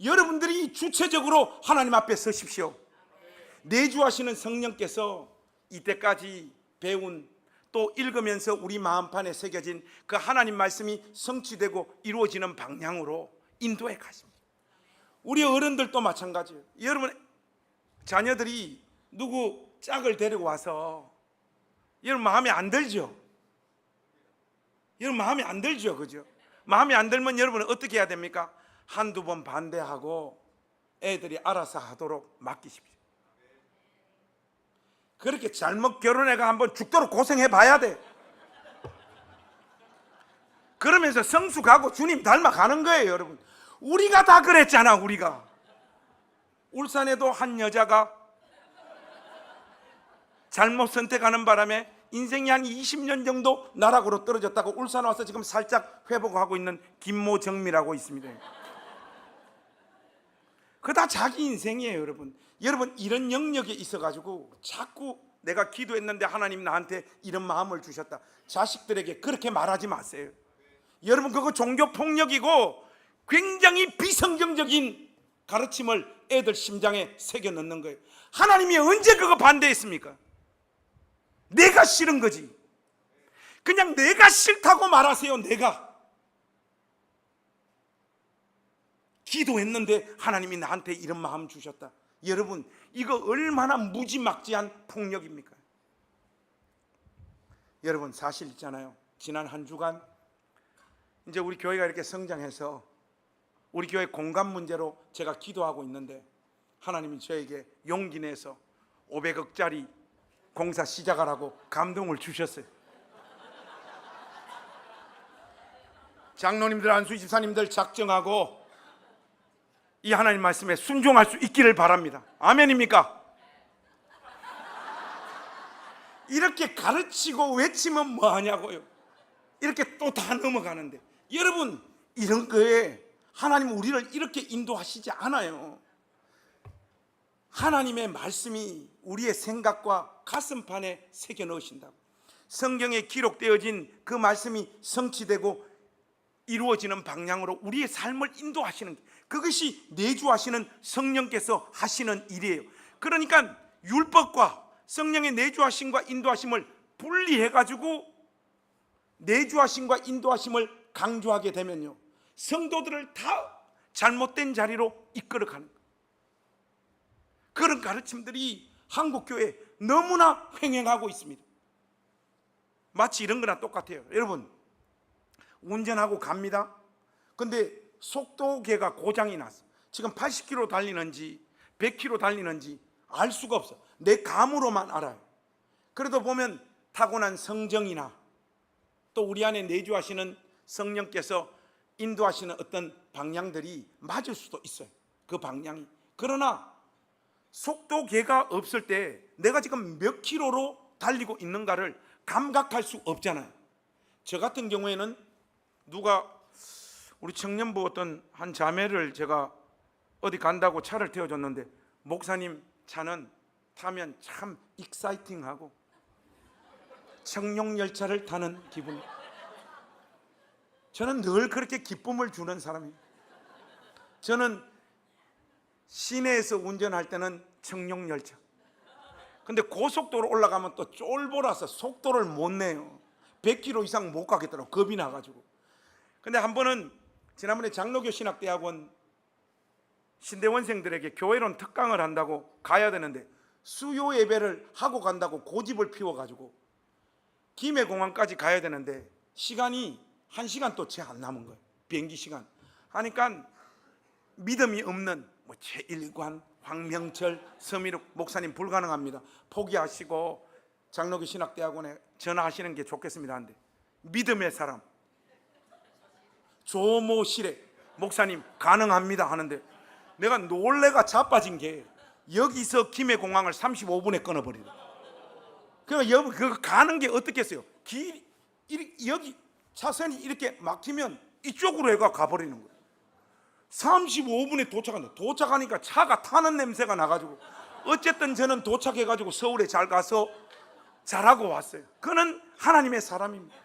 여러분들이 주체적으로 하나님 앞에 서십시오. 내주하시는 성령께서 이때까지 배운 또 읽으면서 우리 마음판에 새겨진 그 하나님 말씀이 성취되고 이루어지는 방향으로 인도해 가십니다. 우리 어른들도 마찬가지예요. 여러분 자녀들이 누구 짝을 데리고 와서 여러분 마음에 안 들죠? 여러분 마음에 안 들죠? 그죠? 마음에 안 들면 여러분은 어떻게 해야 됩니까? 한두 번 반대하고 애들이 알아서 하도록 맡기십시오. 그렇게 잘못 결혼해가 한번 죽도록 고생해 봐야 돼. 그러면서 성수 가고 주님 닮아가는 거예요. 여러분 우리가 다 그랬잖아. 우리가 울산에도 한 여자가 잘못 선택하는 바람에 인생이 한 20년 정도 나락으로 떨어졌다고 울산 와서 지금 살짝 회복하고 있는 김모정미라고 있습니다. 그거 다 자기 인생이에요. 여러분 이런 영역에 있어가지고 자꾸 내가 기도했는데 하나님 나한테 이런 마음을 주셨다, 자식들에게 그렇게 말하지 마세요. 여러분 그거 종교폭력이고 굉장히 비성경적인 가르침을 애들 심장에 새겨 넣는 거예요. 하나님이 언제 그거 반대했습니까? 내가 싫은 거지. 그냥 내가 싫다고 말하세요. 내가 기도했는데 하나님이 나한테 이런 마음 주셨다. 여러분 이거 얼마나 무지막지한 폭력입니까? 여러분 사실 있잖아요. 지난 한 주간 이제 우리 교회가 이렇게 성장해서 우리 교회 공간 문제로 제가 기도하고 있는데 하나님이 저에게 용기 내서 500억짜리 공사 시작하라고 감동을 주셨어요. 장로님들, 안수 집사님들 작정하고 이 하나님 말씀에 순종할 수 있기를 바랍니다. 아멘입니까? 이렇게 가르치고 외치면 뭐 하냐고요. 이렇게 또 다 넘어가는데 여러분 이런 거에 하나님은 우리를 이렇게 인도하시지 않아요. 하나님의 말씀이 우리의 생각과 가슴판에 새겨 넣으신다고. 성경에 기록되어진 그 말씀이 성취되고 이루어지는 방향으로 우리의 삶을 인도하시는, 그것이 내주하시는 성령께서 하시는 일이에요. 그러니까 율법과 성령의 내주하심과 인도하심을 분리해가지고 내주하심과 인도하심을 강조하게 되면요, 성도들을 다 잘못된 자리로 이끌어가는 거예요. 그런 가르침들이 한국교회에 너무나 횡행하고 있습니다. 마치 이런 거나 똑같아요. 여러분 운전하고 갑니다. 근데 속도계가 고장이 났어. 지금 80km 달리는지 100km 달리는지 알 수가 없어. 내 감으로만 알아요. 그래도 보면 타고난 성정이나 또 우리 안에 내주하시는 성령께서 인도하시는 어떤 방향들이 맞을 수도 있어요. 그 방향이. 그러나 속도계가 없을 때 내가 지금 몇 킬로로 달리고 있는가를 감각할 수 없잖아요. 저 같은 경우에는 누가 우리 청년부 어떤 한 자매를 제가 어디 간다고 차를 태워줬는데 목사님 차는 타면 참 익사이팅하고 청룡열차를 타는 기분. 저는 늘 그렇게 기쁨을 주는 사람이에요. 저는 시내에서 운전할 때는 청룡열차, 근데 고속도로 올라가면 또 쫄보라서 속도를 못 내요. 100km 이상 못 가겠더라고, 겁이 나가지고. 근데 한 번은 지난번에 장로교 신학대학원 신대원생들에게 교회론 특강을 한다고 가야 되는데 수요 예배를 하고 간다고 고집을 피워가지고 김해공항까지 가야 되는데 시간이 1시간 또 채 안 남은 거예요. 비행기 시간 하니까 믿음이 없는 뭐 최일관, 황명철, 서미륵 목사님 불가능합니다, 포기하시고 장로교 신학대학원에 전화하시는 게 좋겠습니다 하는데 믿음의 사람 조모실에 목사님 가능합니다 하는데 내가 놀래가 자빠진 게 여기서 김해공항을 35분에 끊어버리더라. 그러니까 그거 가는 게 어떻겠어요? 여기 차선이 이렇게 막히면 이쪽으로 해가 가버리는 거예요. 35분에 도착한다. 도착하니까 차가 타는 냄새가 나가지고 어쨌든 저는 도착해가지고 서울에 잘 가서 잘하고 왔어요. 그는 하나님의 사람입니다.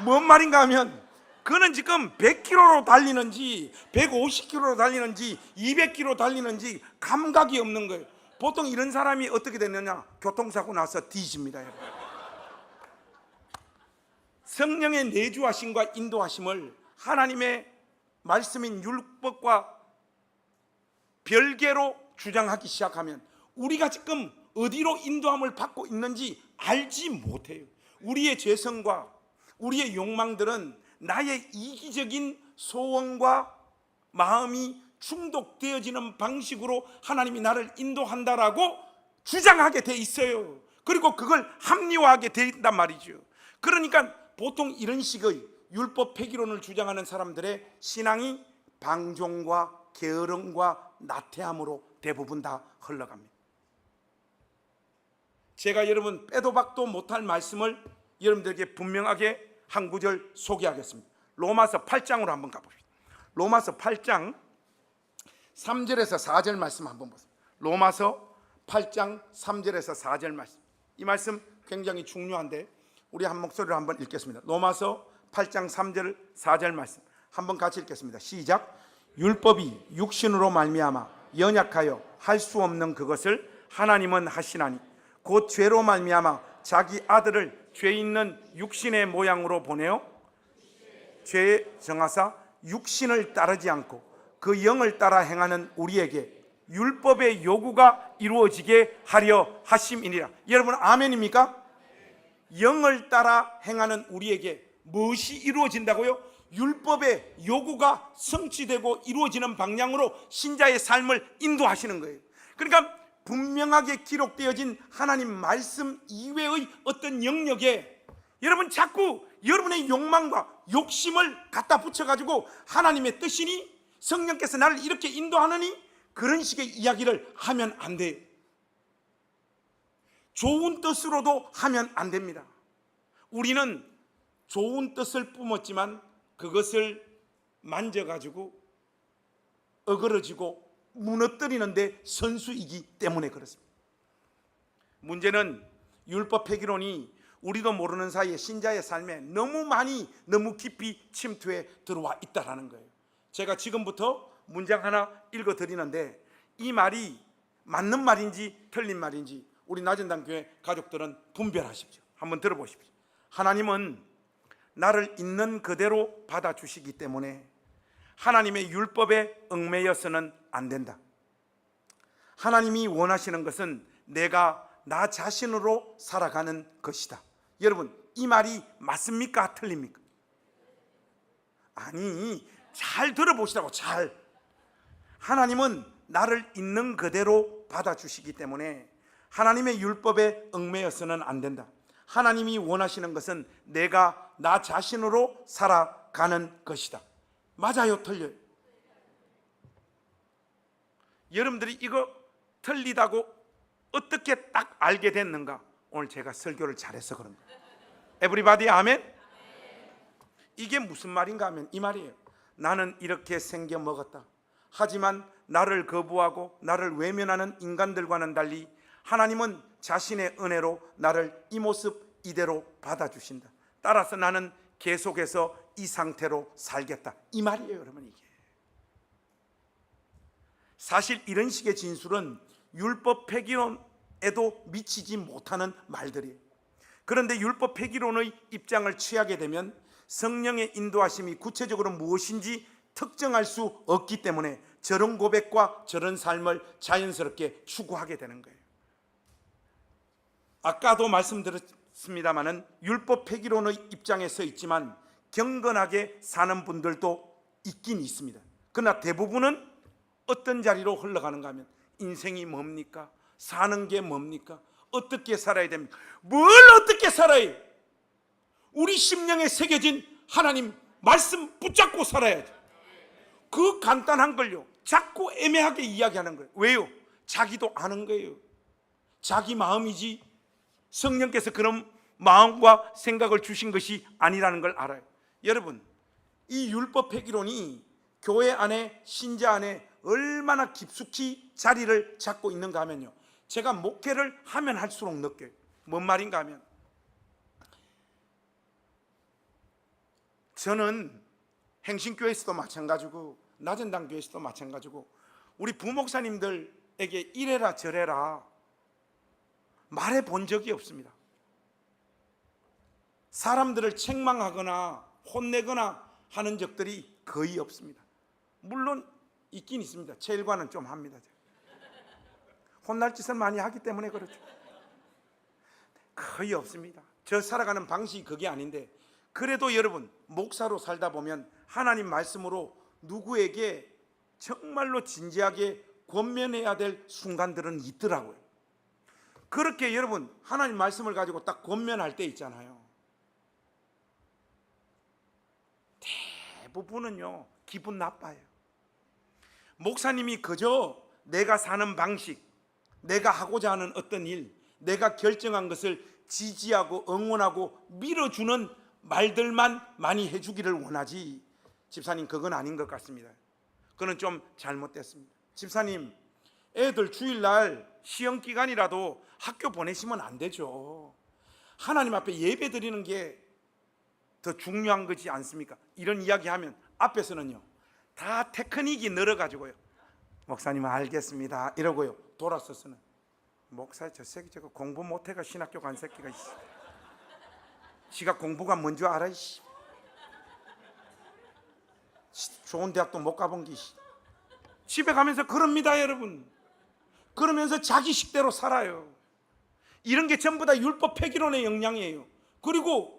뭔 말인가 하면 그는 지금 100km로 달리는지 150km로 달리는지 200km 달리는지 감각이 없는 거예요. 보통 이런 사람이 어떻게 되느냐? 교통사고 나서 뒤집니다. 여러분. 성령의 내주하심과 인도하심을 하나님의 말씀인 율법과 별개로 주장하기 시작하면 우리가 지금 어디로 인도함을 받고 있는지 알지 못해요. 우리의 죄성과 우리의 욕망들은 나의 이기적인 소원과 마음이 중독되어지는 방식으로 하나님이 나를 인도한다라고 주장하게 돼 있어요. 그리고 그걸 합리화하게 돼 있단 말이죠. 그러니까 보통 이런 식의 율법 폐기론을 주장하는 사람들의 신앙이 방종과 게으름과 나태함으로 대부분 다 흘러갑니다. 제가 여러분 빼도 박도 못할 말씀을 여러분들에게 분명하게 한 구절 소개하겠습니다. 로마서 8장으로 한번 가봅시다. 로마서 8장 3절에서 4절 말씀 한번 보세요. 로마서 8장 3절에서 4절 말씀. 이 말씀 굉장히 중요한데 우리 한 목소리로 한번 읽겠습니다. 로마서 8장 3절 4절 말씀 한번 같이 읽겠습니다. 시작. 율법이 육신으로 말미암아 연약하여 할 수 없는 그것을 하나님은 하시나니 곧 죄로 말미암아 자기 아들을 죄 있는 육신의 모양으로 보내어 죄에 정하사 육신을 따르지 않고 그 영을 따라 행하는 우리에게 율법의 요구가 이루어지게 하려 하심이니라. 여러분 아멘입니까? 영을 따라 행하는 우리에게 무엇이 이루어진다고요? 율법의 요구가 성취되고 이루어지는 방향으로 신자의 삶을 인도하시는 거예요. 그러니까 분명하게 기록되어진 하나님 말씀 이외의 어떤 영역에 여러분 자꾸 여러분의 욕망과 욕심을 갖다 붙여가지고 하나님의 뜻이니 성령께서 나를 이렇게 인도하느니 그런 식의 이야기를 하면 안 돼요. 좋은 뜻으로도 하면 안 됩니다. 우리는 좋은 뜻을 뿜었지만 그것을 만져가지고 어그러지고 무너뜨리는데 선수이기 때문에 그렇습니다. 문제는 율법 폐기론이 우리도 모르는 사이에 신자의 삶에 너무 깊이 침투해 들어와 있다는 거예요. 제가 지금부터 문장 하나 읽어드리는데 이 말이 맞는 말인지 틀린 말인지 우리 나전당교회 가족들은 분별하십시오. 한번 들어보십시오. 하나님은 나를 있는 그대로 받아주시기 때문에 하나님의 율법에 얽매여서는 안 된다. 하나님이 원하시는 것은 내가 나 자신으로 살아가는 것이다. 여러분 이 말이 맞습니까? 틀립니까? 아니 잘 들어보시라고. 잘. 하나님은 나를 있는 그대로 받아주시기 때문에 하나님의 율법에 얽매여서는 안 된다. 하나님이 원하시는 것은 내가 나 자신으로 살아가는 것이다. 맞아요? 틀려요? 여러분들이 이거 틀리다고 어떻게 딱 알게 됐는가? 오늘 제가 설교를 잘해서 그런 거예요. 에브리바디 아멘? 이게 무슨 말인가 하면 이 말이에요. 나는 이렇게 생겨 먹었다. 하지만 나를 거부하고 나를 외면하는 인간들과는 달리 하나님은 자신의 은혜로 나를 이 모습 이대로 받아주신다. 따라서 나는 계속해서 이 상태로 살겠다. 이 말이에요, 여러분. 이게 사실 이런 식의 진술은 율법 폐기론에도 미치지 못하는 말들이에요. 그런데 율법 폐기론의 입장을 취하게 되면 성령의 인도하심이 구체적으로 무엇인지 특정할 수 없기 때문에 저런 고백과 저런 삶을 자연스럽게 추구하게 되는 거예요. 아까도 말씀드렸습니다마는 율법 폐기론의 입장에 서 있지만 경건하게 사는 분들도 있긴 있습니다. 그러나 대부분은 어떤 자리로 흘러가는가 하면 인생이 뭡니까? 사는 게 뭡니까? 어떻게 살아야 됩니까? 뭘 어떻게 살아야 해요? 우리 심령에 새겨진 하나님 말씀 붙잡고 살아야죠. 그 간단한 걸요 자꾸 애매하게 이야기하는 거예요. 왜요? 자기도 아는 거예요. 자기 마음이지 성령께서 그런 마음과 생각을 주신 것이 아니라는 걸 알아요. 여러분 이 율법 폐기론이 교회 안에 신자 안에 얼마나 깊숙이 자리를 잡고 있는가 하면요 제가 목회를 하면 할수록 느껴요. 뭔 말인가 하면 저는 행신교회에서도 마찬가지고 나전당교회에서도 마찬가지고 우리 부목사님들에게 이래라 저래라 말해 본 적이 없습니다. 사람들을 책망하거나 혼내거나 하는 적들이 거의 없습니다. 물론 있긴 있습니다. 제 일과는 좀 합니다. 혼날 짓을 많이 하기 때문에 그렇죠. 거의 없습니다. 저 살아가는 방식이 그게 아닌데, 그래도 여러분 목사로 살다 보면 하나님 말씀으로 누구에게 정말로 진지하게 권면해야 될 순간들은 있더라고요. 그렇게 여러분 하나님 말씀을 가지고 딱 권면할 때 있잖아요, 대부분은요 기분 나빠요. 목사님이 그저 내가 사는 방식, 내가 하고자 하는 어떤 일, 내가 결정한 것을 지지하고 응원하고 밀어주는 말들만 많이 해주기를 원하지, 집사님 그건 아닌 것 같습니다. 그건 좀 잘못됐습니다. 집사님, 애들 주일날 시험기간이라도 학교 보내시면 안 되죠. 하나님 앞에 예배 드리는 게 더 중요한 거지 않습니까? 이런 이야기하면 앞에서는요 다 테크닉이 늘어가지고요, 목사님 알겠습니다 이러고요, 돌아서서는 목사 저 새끼 저거 공부 못해가 신학교 간 새끼가 지가 공부가 뭔 줄 알아? 좋은 대학도 못 가본 게 집에 가면서 그럽니다. 여러분 그러면서 자기 식대로 살아요. 이런 게 전부 다 율법 폐기론의 영향이에요. 그리고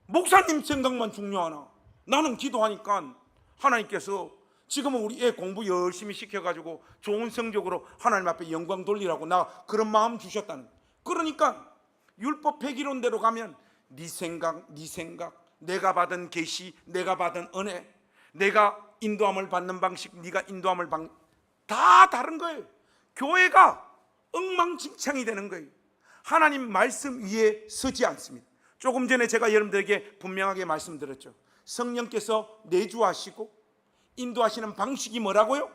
목사님 생각만 중요하나? 나는 기도하니까 하나님께서 지금은 우리 애 공부 열심히 시켜가지고 좋은 성적으로 하나님 앞에 영광 돌리라고 나 그런 마음 주셨다는. 그러니까 율법 폐기론대로 가면 네 생각, 내가 받은 계시, 내가 받은 은혜, 내가 인도함을 받는 방식, 네가 인도함을 다 다른 거예요. 교회가 엉망진창이 되는 거예요. 하나님 말씀 위에 서지 않습니다. 조금 전에 제가 여러분들에게 분명하게 말씀드렸죠. 성령께서 내주하시고 인도하시는 방식이 뭐라고요?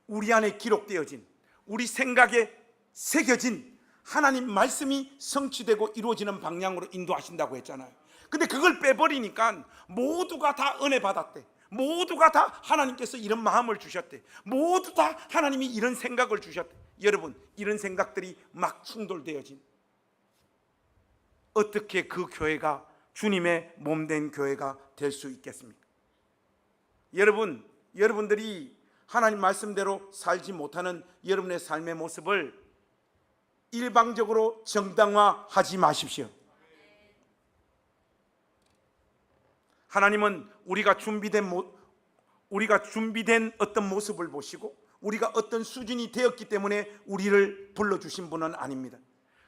우리 안에 기록되어진, 우리 생각에 새겨진 하나님 말씀이 성취되고 이루어지는 방향으로 인도하신다고 했잖아요. 근데 그걸 빼버리니까 모두가 다 은혜 받았대, 모두가 다 하나님께서 이런 마음을 주셨대, 모두 다 하나님이 이런 생각을 주셨대. 여러분 이런 생각들이 막 충돌되어진, 어떻게 그 교회가 주님의 몸된 교회가 될 수 있겠습니까? 여러분들이 하나님 말씀대로 살지 못하는 여러분의 삶의 모습을 일방적으로 정당화하지 마십시오. 하나님은 우리가 준비된 어떤 모습을 보시고 우리가 어떤 수준이 되었기 때문에 우리를 불러주신 분은 아닙니다.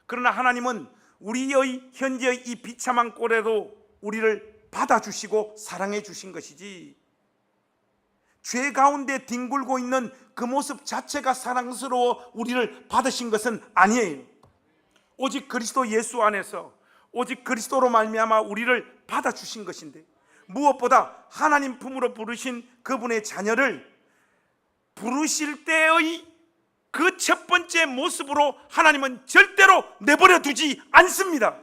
그러나 하나님은 우리의 현재의 이 비참한 꼴에도 우리를 받아주시고 사랑해 주신 것이지, 죄 가운데 뒹굴고 있는 그 모습 자체가 사랑스러워 우리를 받으신 것은 아니에요. 오직 그리스도 예수 안에서, 오직 그리스도로 말미암아 우리를 받아주신 것인데, 무엇보다 하나님 품으로 부르신 그분의 자녀를 부르실 때의 그 첫 번째 모습으로 하나님은 절대로 내버려 두지 않습니다.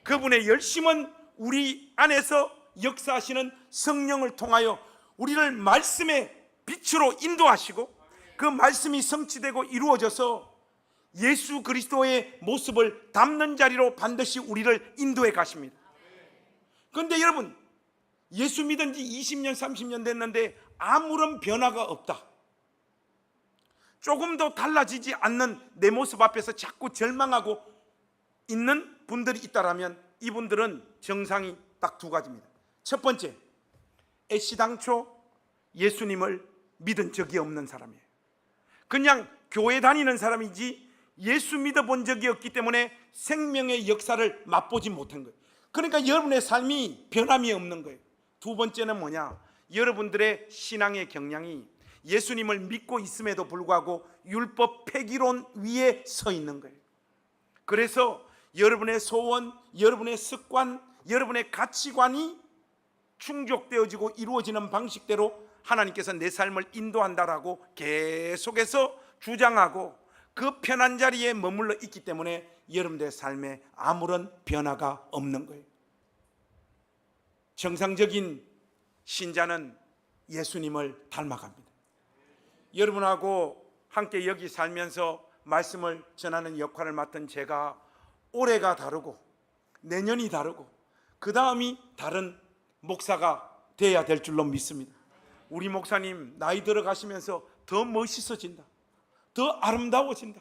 그분의 열심은 우리 안에서 역사하시는 성령을 통하여 우리를 말씀의 빛으로 인도하시고, 그 말씀이 성취되고 이루어져서 예수 그리스도의 모습을 담는 자리로 반드시 우리를 인도해 가십니다. 그런데 여러분, 예수 믿은 지 20년 30년 됐는데 아무런 변화가 없다, 조금도 달라지지 않는 내 모습 앞에서 자꾸 절망하고 있는 분들이 있다라면 이분들은 정상이 딱 두 가지입니다. 첫 번째, 애시당초 예수님을 믿은 적이 없는 사람이에요. 그냥 교회 다니는 사람이지 예수 믿어본 적이 없기 때문에 생명의 역사를 맛보지 못한 거예요. 그러니까 여러분의 삶이 변함이 없는 거예요. 두 번째는 뭐냐? 여러분들의 신앙의 경향이 예수님을 믿고 있음에도 불구하고 율법 폐기론 위에 서 있는 거예요. 그래서 여러분의 소원, 여러분의 습관, 여러분의 가치관이 충족되어지고 이루어지는 방식대로 하나님께서 내 삶을 인도한다라고 계속해서 주장하고 그 편한 자리에 머물러 있기 때문에 여러분들의 삶에 아무런 변화가 없는 거예요. 정상적인 신자는 예수님을 닮아갑니다. 여러분하고 함께 여기 살면서 말씀을 전하는 역할을 맡은 제가 올해가 다르고 내년이 다르고 그 다음이 다른 목사가 돼야 될 줄로 믿습니다. 우리 목사님 나이 들어가시면서 더 멋있어진다, 더 아름다워진다,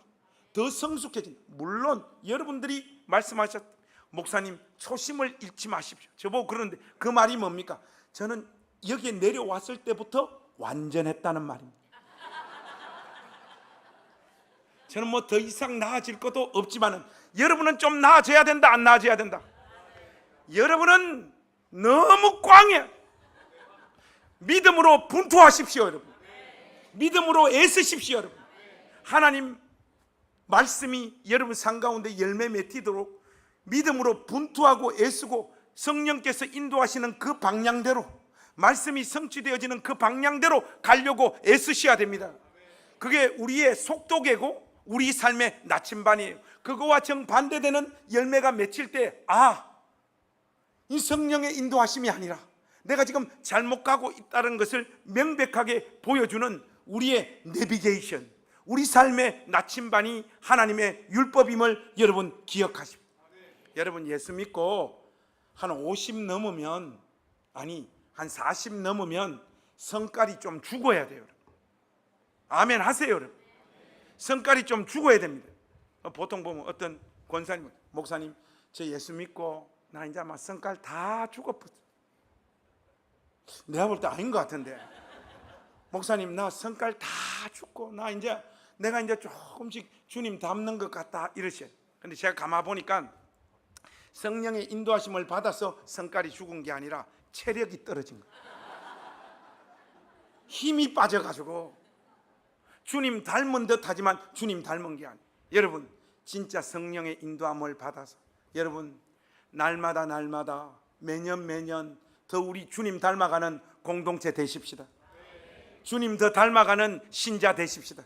더 성숙해진다. 물론 여러분들이 말씀하셨 목사님 초심을 잃지 마십시오. 저보고 그러는데 그 말이 뭡니까? 저는 여기에 내려왔을 때부터 완전했다는 말입니다. 저는 뭐 더 이상 나아질 것도 없지만은 여러분은 좀 나아져야 된다, 안 나아져야 된다. 여러분은 너무 꽝해. 믿음으로 분투하십시오, 여러분. 믿음으로 애쓰십시오, 여러분. 하나님 말씀이 여러분 삶 가운데 열매 맺히도록 믿음으로 분투하고 애쓰고 성령께서 인도하시는 그 방향대로, 말씀이 성취되어지는 그 방향대로 가려고 애쓰셔야 됩니다. 그게 우리의 속도계고 우리 삶의 나침반이에요. 그거와 정반대되는 열매가 맺힐 때, 이 성령의 인도하심이 아니라 내가 지금 잘못 가고 있다는 것을 명백하게 보여주는 우리의 내비게이션, 우리 삶의 나침반이 하나님의 율법임을 여러분 기억하십시오. 여러분 예수 믿고 한 50 넘으면, 아니 한 40 넘으면 성깔이 좀 죽어야 돼요. 아멘 하세요, 여러분. 성깔이 좀 죽어야 됩니다. 보통 보면 어떤 권사님, 목사님, 저 예수 믿고 나 이제 막 성깔 다 죽었어. 내가 볼 때 아닌 것 같은데, 목사님 나 성깔 다 죽고 내가 이제 조금씩 주님 닮는 것 같다 이러셔요. 근데 제가 가만 보니까 성령의 인도하심을 받아서 성깔이 죽은 게 아니라 체력이 떨어진 거예요. 힘이 빠져가지고 주님 닮은 듯 하지만 주님 닮은 게 아니에요. 여러분 진짜 성령의 인도함을 받아서 여러분 날마다 매년 더 우리 주님 닮아가는 공동체 되십시다. 주님 더 닮아가는 신자 되십시다.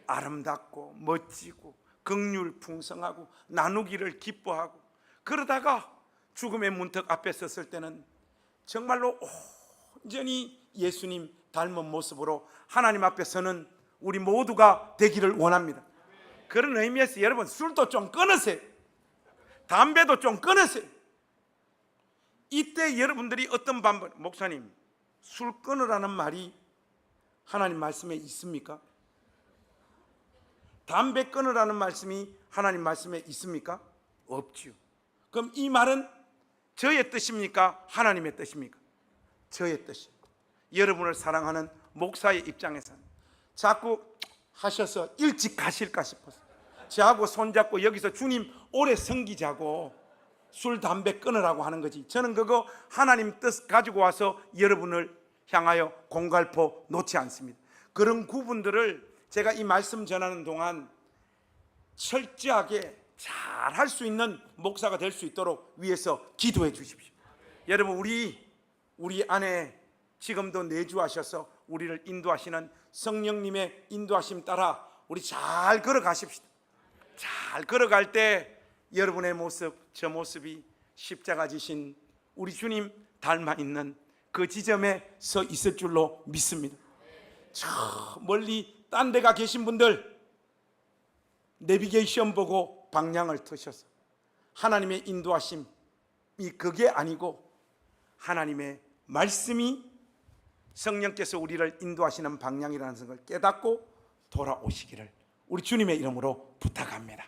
아름답고 멋지고 긍휼 풍성하고 나누기를 기뻐하고, 그러다가 죽음의 문턱 앞에 섰을 때는 정말로 온전히 예수님 닮은 모습으로 하나님 앞에 서는 우리 모두가 되기를 원합니다. 그런 의미에서 여러분 술도 좀 끊으세요. 담배도 좀 끊으세요. 이때 여러분들이 어떤 반발, 목사님 술 끊으라는 말이 하나님 말씀에 있습니까? 담배 끊으라는 말씀이 하나님 말씀에 있습니까? 없지요. 그럼 이 말은 저의 뜻입니까? 하나님의 뜻입니까? 저의 뜻입니다. 여러분을 사랑하는 목사의 입장에서는 자꾸 하셔서 일찍 가실까 싶어서 저하고 손잡고 여기서 주님 오래 섬기자고 술 담배 끊으라고 하는 거지. 저는 그거 하나님 뜻 가지고 와서 여러분을 향하여 공갈포 놓지 않습니다. 그런 구분들을 제가 이 말씀 전하는 동안 철저하게 잘 할 수 있는 목사가 될 수 있도록 위해서 기도해 주십시오. 여러분 우리 안에 지금도 내주하셔서 우리를 인도하시는 성령님의 인도하심 따라 우리 잘 걸어가십시다. 잘 걸어갈 때 여러분의 모습, 저 모습이 십자가 지신 우리 주님 닮아 있는 그 지점에 서 있을 줄로 믿습니다. 저 멀리 딴 데가 계신 분들 내비게이션 보고 방향을 트셔서 하나님의 인도하심이 그게 아니고 하나님의 말씀이 성령께서 우리를 인도하시는 방향이라는 것을 깨닫고 돌아오시기를 우리 주님의 이름으로 부탁합니다.